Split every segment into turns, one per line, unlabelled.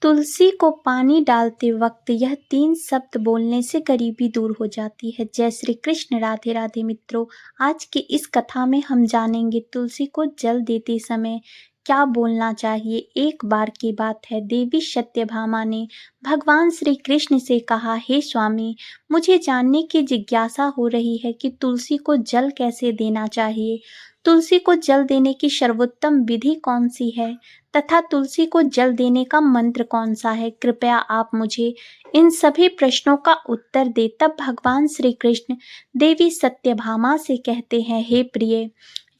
तुलसी को पानी डालते वक्त यह 3 शब्द बोलने से गरीबी दूर हो जाती है। जय श्री कृष्ण। राधे राधे मित्रों, आज की इस कथा में हम जानेंगे तुलसी को जल देते समय क्या बोलना चाहिए। एक बार की बात है, देवी सत्यभामा ने भगवान श्री कृष्ण से कहा, हे स्वामी, मुझे जानने की जिज्ञासा हो रही है कि तुलसी को जल कैसे देना चाहिए। तुलसी को जल देने की सर्वोत्तम विधि कौन सी है तथा तुलसी को जल देने का मंत्र कौन सा है। कृपया आप मुझे इन सभी प्रश्नों का उत्तर दे। तब भगवान श्री कृष्ण देवी सत्यभामा से कहते हैं, हे प्रिय,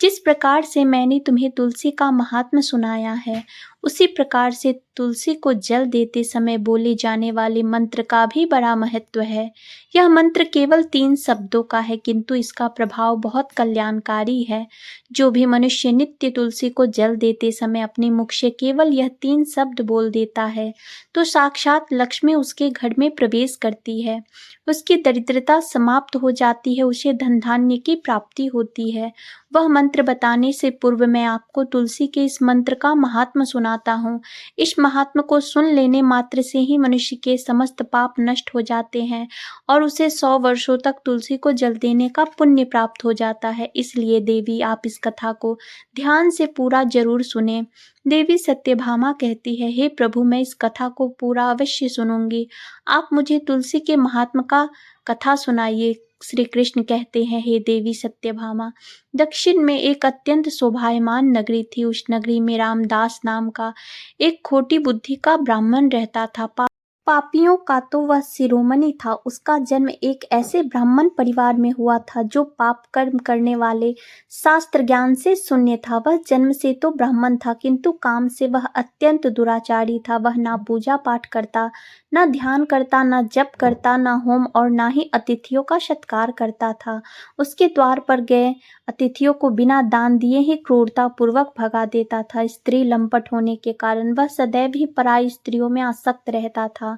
जिस प्रकार से मैंने तुम्हें तुलसी का महात्म्य सुनाया है, उसी प्रकार से तुलसी को जल देते समय बोले जाने वाले मंत्र का भी बड़ा महत्व है। यह मंत्र केवल 3 शब्दों का है, किंतु इसका प्रभाव बहुत कल्याणकारी है। जो भी मनुष्य नित्य तुलसी को जल देते समय अपने मुख से केवल यह 3 शब्द बोल देता है, तो साक्षात लक्ष्मी उसके घर में प्रवेश करती है। उसकी दरिद्रता समाप्त हो जाती है, उसे धन धान्य की प्राप्ति होती है। वह मंत्र बताने से पूर्व मैं आपको तुलसी के इस मंत्र का महात्म्य सुनाता हूँ। इस महात्म्य को सुन लेने मात्र से ही मनुष्य के समस्त पाप नष्ट हो जाते हैं और उसे 100 वर्षों तक तुलसी को जल देने का पुण्य प्राप्त हो जाता है। इसलिए देवी, आप इस कथा को ध्यान से पूरा जरूर सुने। देवी सत्यभामा कहती है, हे प्रभु, मैं इस कथा को पूरा अवश्य सुनूंगी। आप मुझे तुलसी के महात्म्य का कथा सुनाइए। श्री कृष्ण कहते हैं, हे देवी सत्यभामा, दक्षिण में एक अत्यंत शोभायमान नगरी थी। उस नगरी में रामदास नाम का एक खोटी बुद्धि का ब्राह्मण रहता था। पापियों का तो वह शिरोमणि था। उसका जन्म एक ऐसे ब्राह्मण परिवार में हुआ था जो पाप कर्म करने वाले, शास्त्र ज्ञान से शून्य था। वह जन्म से तो ब्राह्मण था, किंतु काम से वह अत्यंत दुराचारी था। वह ना पूजा पाठ करता, न ध्यान करता, न जप करता, न होम और न ही अतिथियों का सत्कार करता था। उसके द्वार पर गए अतिथियों को बिना दान दिए ही क्रूरता पूर्वक भगा देता था। स्त्री लंपट होने के कारण वह सदैव ही पराई स्त्रियों में आसक्त रहता था।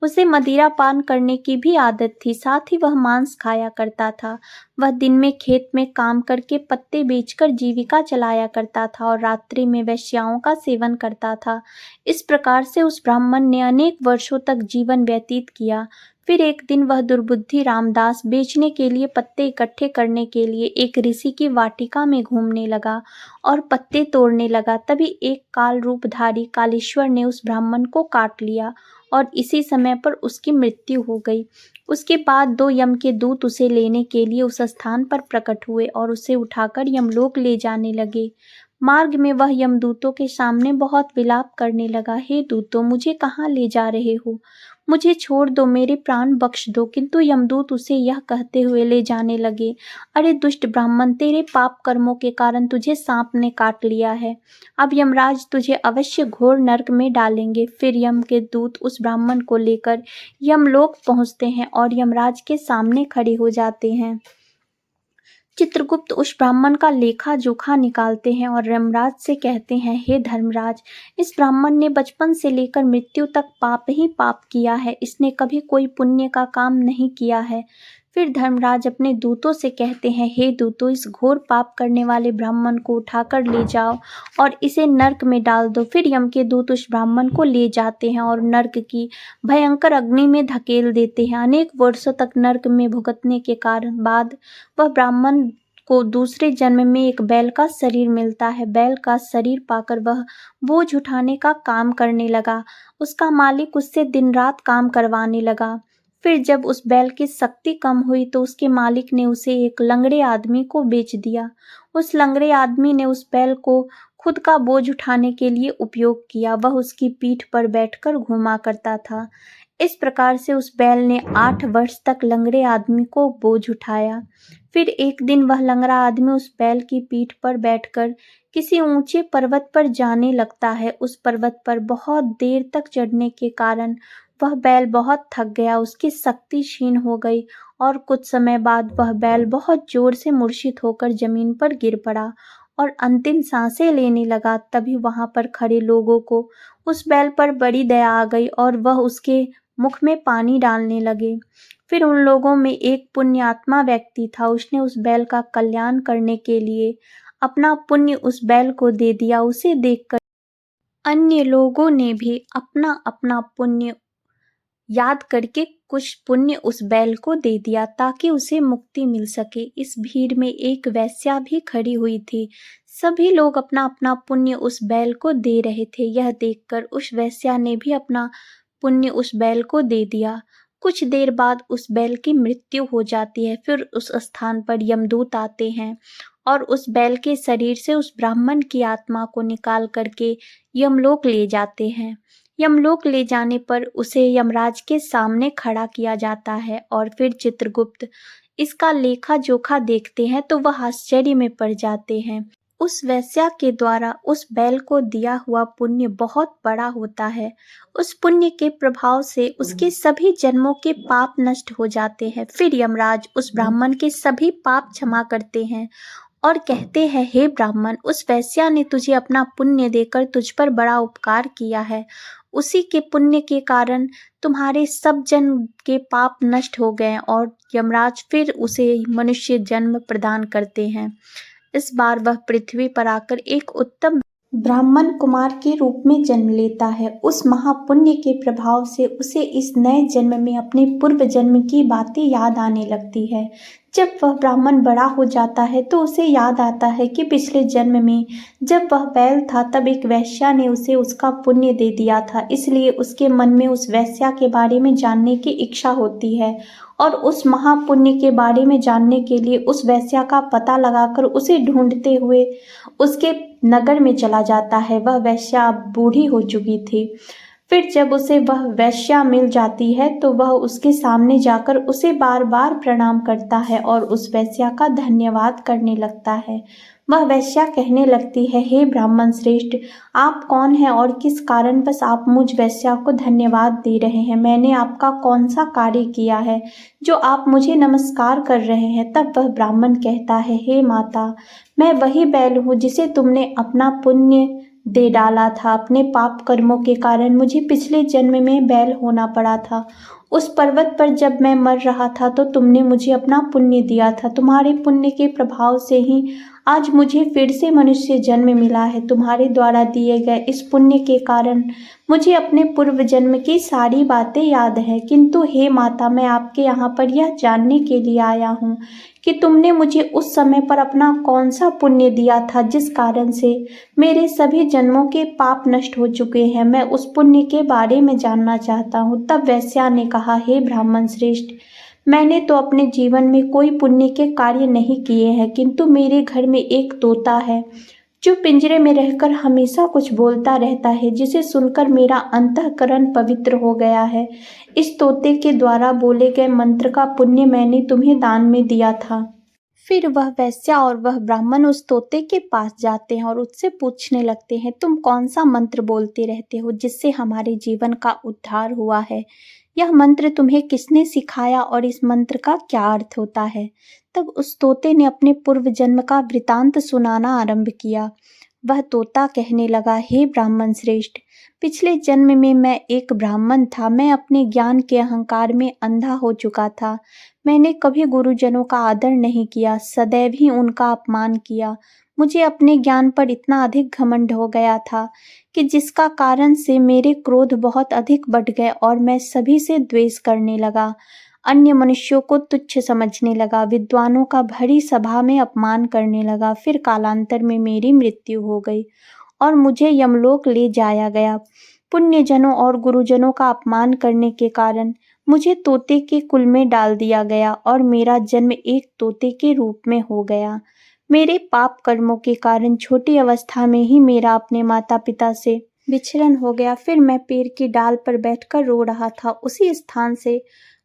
उसे मदिरा पान करने की भी आदत थी, साथ ही वह मांस खाया करता था। वह दिन में खेत में काम करके पत्ते बेचकर जीविका चलाया करता था और रात्रि में वेश्याओं का सेवन करता था। इस प्रकार से उस ब्राह्मण ने अनेक वर्षों तक जीवन व्यतीत किया। फिर एक दिन वह दुर्बुद्धि रामदास बेचने के लिए पत्ते इकट्ठे करने के लिए एक ऋषि की वाटिका में घूमने लगा और पत्ते तोड़ने लगा। तभी एक काल रूपधारी कालेश्वर ने उस ब्राह्मण को काट लिया और इसी समय पर उसकी मृत्यु हो गई। उसके बाद 2 यम के दूत उसे लेने के लिए उस स्थान पर प्रकट हुए और उसे उठाकर यमलोक ले जाने लगे। मार्ग में वह यमदूतों के सामने बहुत विलाप करने लगा, हे दूतों, मुझे कहाँ ले जा रहे हो? मुझे छोड़ दो, मेरे प्राण बख्श दो। किंतु यमदूत उसे यह कहते हुए ले जाने लगे, अरे दुष्ट ब्राह्मण, तेरे पाप कर्मों के कारण तुझे सांप ने काट लिया है। अब यमराज तुझे अवश्य घोर नरक में डालेंगे। फिर यम के दूत उस ब्राह्मण को लेकर यमलोक पहुंचते हैं और यमराज के सामने खड़े हो जाते हैं। चित्रगुप्त उस ब्राह्मण का लेखा जोखा निकालते हैं और यमराज से कहते हैं, हे धर्मराज, इस ब्राह्मण ने बचपन से लेकर मृत्यु तक पाप ही पाप किया है। इसने कभी कोई पुण्य का काम नहीं किया है। फिर धर्मराज अपने दूतों से कहते हैं, हे दूतों, इस घोर पाप करने वाले ब्राह्मण को उठाकर ले जाओ और इसे नरक में डाल दो। फिर यम के दूत उस ब्राह्मण को ले जाते हैं और नरक की भयंकर अग्नि में धकेल देते हैं। अनेक वर्षों तक नरक में भुगतने के कारण बाद वह ब्राह्मण को दूसरे जन्म में एक बैल का शरीर मिलता है। बैल का शरीर पाकर वह बोझ उठाने का काम करने लगा। उसका मालिक उससे दिन रात काम करवाने लगा। फिर जब उस बैल की शक्ति कम हुई तो उसके मालिक ने उसे एक लंगड़े आदमी को बेच दिया। उस लंगड़े आदमी ने उस बैल को खुद का बोझ उठाने के लिए उपयोग किया। वह उसकी पीठ पर बैठकर घूमा करता था। इस प्रकार से उस बैल ने 8 वर्ष तक लंगड़े आदमी को बोझ उठाया। फिर एक दिन वह लंगड़ा आदमी उस बैल की पीठ पर बैठकर किसी ऊंचे पर्वत पर जाने लगता है। उस पर्वत पर बहुत देर तक चढ़ने के कारण वह बैल बहुत थक गया, उसकी शक्ति क्षीण हो गई और कुछ समय बाद वह बैल बहुत जोर से मूर्छित होकर जमीन पर गिर पड़ा और अंतिम सांसें लेने लगा। तभी वहां पर खड़े लोगों को उस बैल पर बड़ी दया आ गई और वह उसके मुख में पानी डालने लगे। फिर उन लोगों में एक पुण्यात्मा व्यक्ति था। उसने उस बैल का कल्याण करने के लिए अपना पुण्य उस बैल को दे दिया। उसे देखकर अन्य लोगों ने भी अपना अपना पुण्य याद करके कुछ पुण्य उस बैल को दे दिया ताकि उसे मुक्ति मिल सके। इस भीड़ में एक वेश्या भी खड़ी हुई थी। सभी लोग अपना अपना पुण्य उस बैल को दे रहे थे। यह देखकर उस वेश्या ने भी अपना पुण्य उस बैल को दे दिया। कुछ देर बाद उस बैल की मृत्यु हो जाती है। फिर उस स्थान पर यमदूत आते हैं और उस बैल के शरीर से उस ब्राह्मण की आत्मा को निकाल करके यमलोक ले जाते हैं। यमलोक ले जाने पर उसे यमराज के सामने खड़ा किया जाता है और फिर चित्रगुप्त इसका लेखा जोखा देखते हैं तो वह आश्चर्य में पड़ जाते हैं। उस वेश्या के द्वारा उस बैल को दिया हुआ पुण्य बहुत बड़ा होता है। उस पुण्य के प्रभाव से उसके सभी जन्मों के पाप नष्ट हो जाते हैं। फिर यमराज उस ब्राह्मण के सभी पाप क्षमा करते हैं और कहते हैं, हे ब्राह्मण, उस वेश्या ने तुझे अपना पुण्य देकर तुझ पर बड़ा उपकार किया है। उसी के पुण्य के कारण तुम्हारे सब जन्म के पाप नष्ट हो गए और यमराज फिर उसे मनुष्य जन्म प्रदान करते हैं। इस बार वह पृथ्वी पर आकर एक उत्तम ब्राह्मण कुमार के रूप में जन्म लेता है। उस महापुण्य के प्रभाव से उसे इस नए जन्म में अपने पूर्व जन्म की बातें याद आने लगती है। जब वह ब्राह्मण बड़ा हो जाता है तो उसे याद आता है कि पिछले जन्म में जब वह बैल था तब एक वेश्या ने उसे उसका पुण्य दे दिया था। इसलिए उसके मन में उस वेश्या के बारे में जानने की इच्छा होती है और उस महापुण्य के बारे में जानने के लिए उस वेश्या का पता लगाकर उसे ढूंढते हुए उसके नगर में चला जाता है। वह वेश्या अब बूढ़ी हो चुकी थी। फिर जब उसे वह वेश्या मिल जाती है तो वह उसके सामने जाकर उसे बार बार प्रणाम करता है और उस वेश्या का धन्यवाद करने लगता है। वह वेश्या कहने लगती है, हे ब्राह्मण श्रेष्ठ, आप कौन हैं और किस कारण बस आप मुझ वेश्या को धन्यवाद दे रहे हैं? मैंने आपका कौन सा कार्य किया है जो आप मुझे नमस्कार कर रहे हैं? तब वह ब्राह्मण कहता है, हे माता, मैं वही बैल हूँ जिसे तुमने अपना पुण्य दे डाला था। अपने पाप कर्मों के कारण मुझे पिछले जन्म में बैल होना पड़ा था। उस पर्वत पर जब मैं मर रहा था तो तुमने मुझे अपना पुण्य दिया था। तुम्हारे पुण्य के प्रभाव से ही आज मुझे फिर से मनुष्य जन्म मिला है। तुम्हारे द्वारा दिए गए इस पुण्य के कारण मुझे अपने पूर्व जन्म की सारी बातें याद हैं। किंतु हे माता, मैं आपके यहाँ पर यह जानने के लिए आया हूँ कि तुमने मुझे उस समय पर अपना कौन सा पुण्य दिया था जिस कारण से मेरे सभी जन्मों के पाप नष्ट हो चुके हैं। मैं उस पुण्य के बारे में जानना चाहता हूँ। तब वेश्या ने कहा, हे ब्राह्मण श्रेष्ठ, मैंने तो अपने जीवन में कोई पुण्य के कार्य नहीं किए हैं, किंतु मेरे घर में एक तोता है जो पिंजरे में रहकर हमेशा कुछ बोलता रहता है, जिसे सुनकर मेरा अंतःकरण पवित्र हो गया है। इस तोते के द्वारा बोले गए मंत्र का पुण्य मैंने तुम्हें दान में दिया था। फिर वह वेश्या और वह ब्राह्मण उस तोते के पास जाते हैं और उससे पूछने लगते हैं, तुम कौन सा मंत्र बोलते रहते हो जिससे हमारे जीवन का उद्धार हुआ है? यह मंत्र तुम्हें किसने सिखाया और इस मंत्र का क्या अर्थ होता है? तब उस तोते ने अपने पूर्व जन्म का वृतांत सुनाना आरंभ किया। वह तोता कहने लगा, हे ब्राह्मण श्रेष्ठ, पिछले जन्म में मैं एक ब्राह्मण था। मैं अपने ज्ञान के अहंकार में अंधा हो चुका था। मैंने कभी गुरुजनों का आदर नहीं किया, सदैव ही उनका अपमान किया। मुझे अपने ज्ञान पर इतना अधिक घमंड हो गया था कि जिसका कारण से मेरे क्रोध बहुत अधिक बढ़ गए और मैं सभी से द्वेष करने लगा। अन्य मनुष्यों को तुच्छ समझने लगा, विद्वानों का भरी सभा में अपमान करने लगा। फिर कालांतर में मेरी मृत्यु हो गई और मुझे यमलोक ले जाया गया। पुण्यजनों और गुरुजनों का अपमान करने के कारण मुझे तोते के कुल में डाल दिया गया और मेरा जन्म एक तोते के रूप में हो गया। मेरे पाप कर्मों के कारण छोटी अवस्था में ही मेरा अपने माता पिता से विछड़न हो गया। फिर मैं पेड़ की डाल पर बैठकर रो रहा था। उसी स्थान से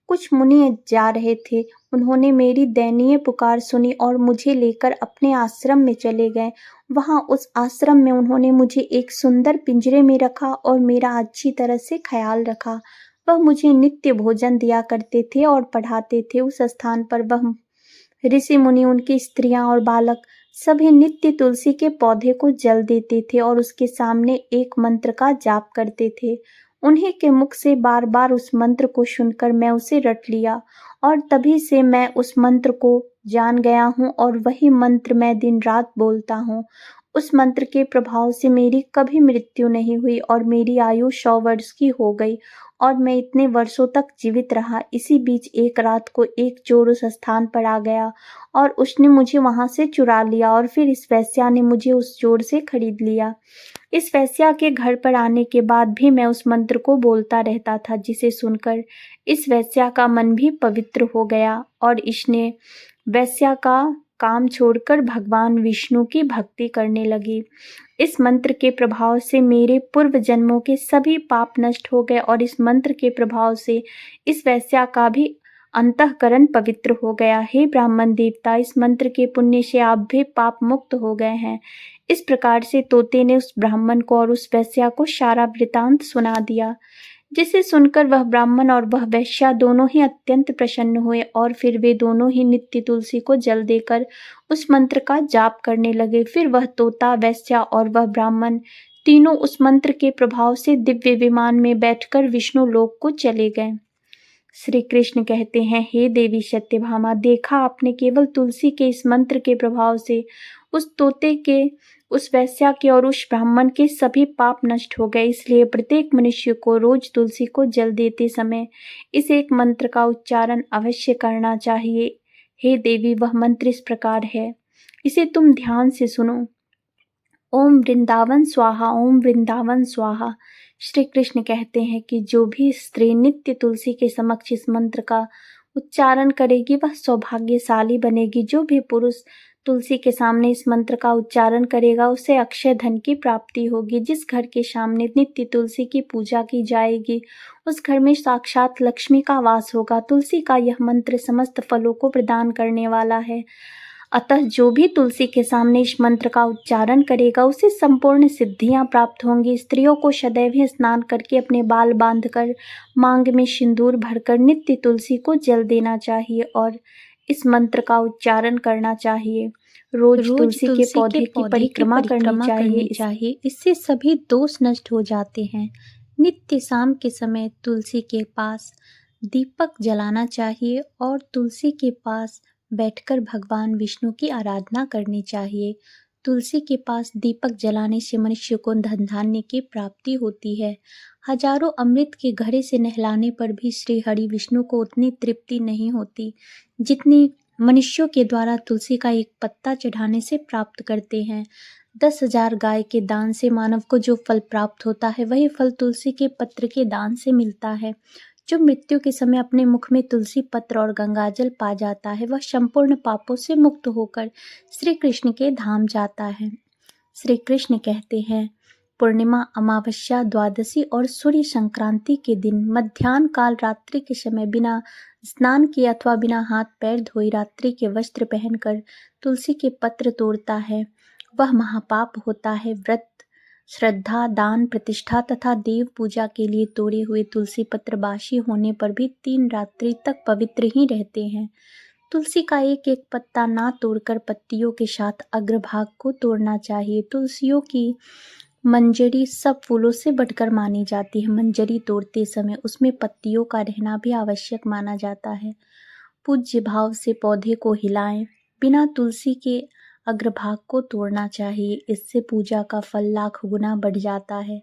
कुछ मुनि जा रहे थे। उन्होंने मेरी दयनीय पुकार सुनी और मुझे लेकर अपने आश्रम में चले गए। वहां उस आश्रम में उन्होंने मुझे एक सुंदर पिंजरे में रखा और मेरा अच्छी तरह से ख्याल रखा। वह मुझे नित्य भोजन दिया करते थे और पढ़ाते थे। उस स्थान पर वह ऋषि मुनि, उनकी स्त्रियां और बालक सभी नित्य तुलसी के पौधे को जल देते थे और उसके सामने एक मंत्र का जाप करते थे। उन्हीं के मुख से बार बार उस मंत्र को सुनकर मैं उसे रट लिया और तभी से मैं उस मंत्र को जान गया हूँ और वही मंत्र मैं दिन रात बोलता हूँ। उस मंत्र के प्रभाव से मेरी कभी मृत्यु नहीं हुई और मेरी आयु 100 वर्ष की हो गई और मैं इतने वर्षों तक जीवित रहा। इसी बीच एक रात को एक चोर उस स्थान पर आ गया और उसने मुझे वहां से चुरा लिया और फिर इस वेश्या ने मुझे उस चोर से खरीद लिया। इस वेश्या के घर पर आने के बाद भी मैं उस मंत्र को बोलता रहता था, जिसे सुनकर इस वेश्या का मन भी पवित्र हो गया और इसने वेश्या का काम छोड़कर भगवान विष्णु की भक्ति करने लगी। इस मंत्र के प्रभाव से मेरे पूर्व जन्मों के सभी पाप नष्ट हो गए और इस मंत्र के प्रभाव से इस वेश्या का भी अंतःकरण पवित्र हो गया। हे ब्राह्मण देवता, इस मंत्र के पुण्य से आप भी पाप मुक्त हो गए हैं। इस प्रकार से तोते ने उस ब्राह्मण को और उस वेश्या को सारा वृतांत सुना दिया, जिसे सुनकर वह ब्राह्मण और वह वेश्या दोनों ही अत्यंत प्रसन्न हुए और फिर वे दोनों ही नित्य तुलसी को जल देकर उस मंत्र का जाप करने लगे। फिर वह तोता, वेश्या और वह ब्राह्मण तीनों उस मंत्र के प्रभाव से दिव्य विमान में बैठकर विष्णु लोक को चले गए। श्री कृष्ण कहते हैं, हे देवी सत्यभामा, देखा आपने, केवल तुलसी के इस मंत्र के प्रभाव से उस तोते के, उस वेश्या के और उस ब्राह्मण के सभी पाप नष्ट हो गए। इसलिए प्रत्येक मनुष्य को रोज तुलसी को जल देते समय इस एक मंत्र का उच्चारण अवश्य करना चाहिए। हे देवी, वह मंत्र इस प्रकार है, इसे तुम ध्यान से सुनो। ओम वृंदावन स्वाहा, ओम वृंदावन स्वाहा। श्री कृष्ण कहते हैं कि जो भी स्त्री नित्य तुलसी के समक्ष इस मंत्र का उच्चारण करेगी वह सौभाग्यशाली बनेगी। जो भी पुरुष तुलसी के सामने इस मंत्र का उच्चारण करेगा उसे अक्षय धन की प्राप्ति होगी। जिस घर के सामने नित्य तुलसी की पूजा की जाएगी उस घर में साक्षात लक्ष्मी का वास होगा। तुलसी का यह मंत्र समस्त फलों को प्रदान करने वाला है, अतः जो भी तुलसी के सामने इस मंत्र का उच्चारण करेगा उसे संपूर्ण सिद्धियां प्राप्त होंगी। स्त्रियों को सदैव ही स्नान करके अपने बाल बांधकर मांग में सिंदूर भरकर नित्य तुलसी को जल देना चाहिए और इस मंत्र का उच्चारण करना चाहिए। रोज तुलसी के पौधे की परिक्रमा करनी चाहिए। इससे सभी दोष नष्ट हो जाते हैं। नित्य शाम के समय तुलसी के पास दीपक जलाना चाहिए और तुलसी के पास बैठकर भगवान विष्णु की आराधना करनी चाहिए। तुलसी के पास दीपक जलाने से मनुष्य को धन धान्य की प्राप्ति होती है। हजारों अमृत के घड़े से नहलाने पर भी श्री हरि विष्णु को उतनी तृप्ति नहीं होती जितनी मनुष्यों के द्वारा तुलसी का एक पत्ता चढ़ाने से प्राप्त करते हैं। 10,000 गाय के दान से मानव को जो फल प्राप्त होता है वही फल तुलसी के पत्र के दान से मिलता है। जो मृत्यु के समय अपने मुख में तुलसी पत्र और गंगाजल पा जाता है वह संपूर्ण पापों से मुक्त होकर श्री कृष्ण के धाम जाता है। श्री कृष्ण कहते हैं, पूर्णिमा, अमावस्या, द्वादशी और सूर्य संक्रांति के दिन मध्याह्न काल रात्रि के समय बिना स्नान किए अथवा बिना हाथ पैर धोए रात्रि के वस्त्र पहनकर तुलसी के पत्र तोड़ता है वह महापाप होता है। व्रत, श्रद्धा, दान, प्रतिष्ठा तथा देव पूजा के लिए तोड़े हुए तुलसी पत्र बासी होने पर भी 3 रात्रि तक पवित्र ही रहते हैं। तुलसी का एक एक पत्ता ना तोड़कर पत्तियों के साथ अग्रभाग को तोड़ना चाहिए। तुलसियों की मंजरी सब फूलों से बढ़कर मानी जाती है। मंजरी तोड़ते समय उसमें पत्तियों का रहना भी आवश्यक माना जाता है। पूज्य भाव से पौधे को हिलाएं। बिना तुलसी के अग्रभाग को तोड़ना चाहिए, इससे पूजा का फल लाख गुना बढ़ जाता है।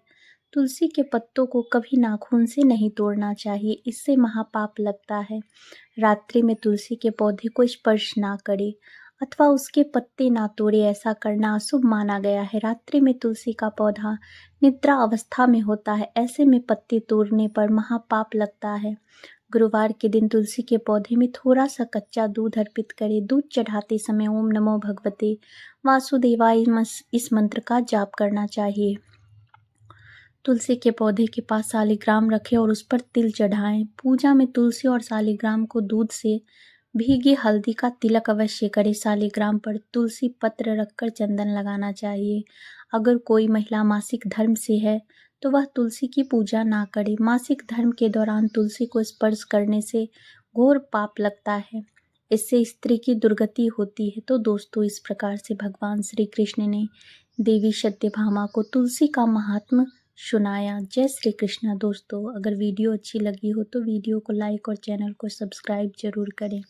तुलसी के पत्तों को कभी नाखून से नहीं तोड़ना चाहिए, इससे महापाप लगता है। रात्रि में तुलसी के पौधे को स्पर्श ना करे अथवा उसके पत्ते ना तोड़े, ऐसा करना अशुभ माना गया है। रात्रि में तुलसी का पौधा निद्रा अवस्था में होता है, ऐसे में पत्ते तोड़ने पर महापाप लगता है। गुरुवार के दिन तुलसी के पौधे में थोड़ा सा कच्चा दूध अर्पित करें। दूध चढ़ाते समय ओम नमो भगवते वासुदेवाय इस मंत्र का जाप करना चाहिए। तुलसी के पौधे के पास शालिग्राम रखें और उस पर तिल चढ़ाएं। पूजा में तुलसी और शालिग्राम को दूध से भीगी हल्दी का तिलक अवश्य करें। शालिग्राम पर तुलसी पत्र रखकर चंदन लगाना चाहिए। अगर कोई महिला मासिक धर्म से है तो वह तुलसी की पूजा ना करे। मासिक धर्म के दौरान तुलसी को स्पर्श करने से घोर पाप लगता है, इससे स्त्री की दुर्गति होती है। तो दोस्तों, इस प्रकार से भगवान श्री कृष्ण ने देवी सत्यभामा को तुलसी का महात्म्य सुनाया। जय श्री कृष्ण। दोस्तों, अगर वीडियो अच्छी लगी हो तो वीडियो को लाइक और चैनल को सब्सक्राइब जरूर करें।